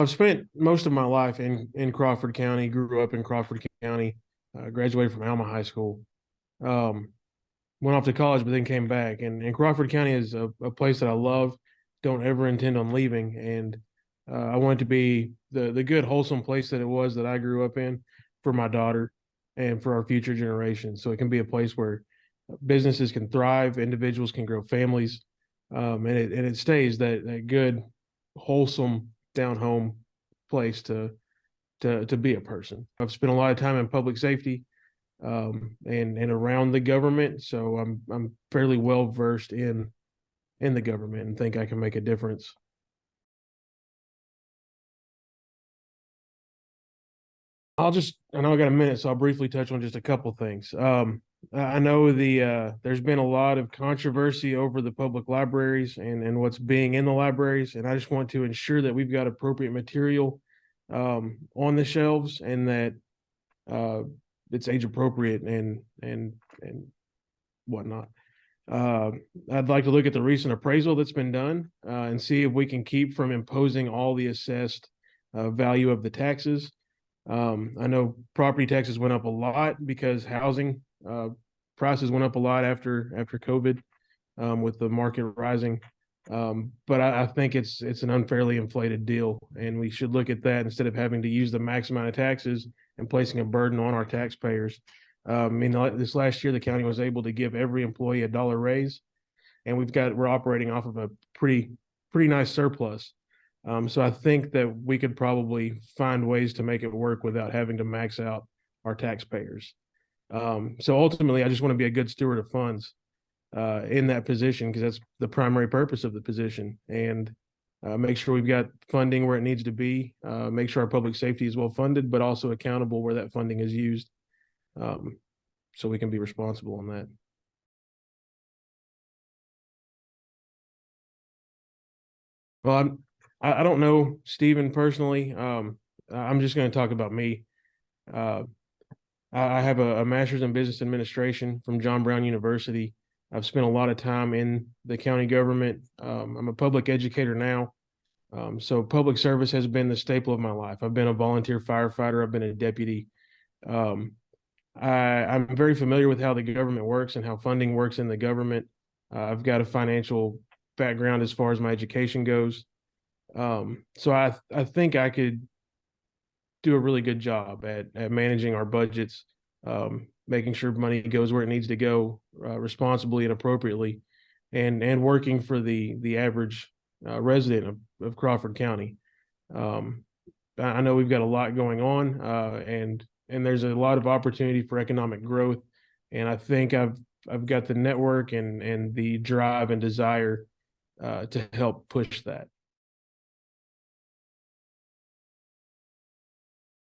I've spent most of my life in Crawford County, grew up in Crawford County, graduated from Alma High School, um, went off to college, but then came back. And Crawford County is a place that I love, don't ever intend on leaving. And I want it to be the good, wholesome place that it was that I grew up in for my daughter and for our future generations. So it can be a place where businesses can thrive, individuals can grow families, and it stays that good, wholesome, down home place to be a person. I've spent a lot of time in public safety, and around the government, so I'm fairly well versed in the government and think I can make a difference. I know I got a minute, so I'll briefly touch on just a couple things. I know there's been a lot of controversy over the public libraries and what's being in the libraries, and I just want to ensure that we've got appropriate material on the shelves and that uh, it's age appropriate and whatnot. Uh, I'd like to look at the recent appraisal that's been done and see if we can keep from imposing all the assessed value of the taxes. I know property taxes went up a lot because housing prices went up a lot after COVID, with the market rising. But I think it's an unfairly inflated deal, and we should look at that instead of having to use the max amount of taxes and placing a burden on our taxpayers. This last year, the county was able to give every employee $1 raise, and we're operating off of a pretty nice surplus. So I think that we could probably find ways to make it work without having to max out our taxpayers. So ultimately, I just want to be a good steward of funds in that position because that's the primary purpose of the position, and make sure we've got funding where it needs to be, make sure our public safety is well funded, but also accountable where that funding is used, so we can be responsible on that. Well, I don't know Stephen personally. I'm just going to talk about me. Uh, I have a master's in business administration from John Brown University. I've spent a lot of time in the county government. I'm a public educator now. So public service has been the staple of my life. I've been a volunteer firefighter. I've been a deputy. Um, I'm very familiar with how the government works and how funding works in the government. I've got a financial background as far as my education goes. So I think I could do a really good job at managing our budgets, making sure money goes where it needs to go, responsibly and appropriately, and working for the average resident of Crawford County. Um, I know we've got a lot going on, and there's a lot of opportunity for economic growth, and I think I've got the network and the drive and desire to help push that.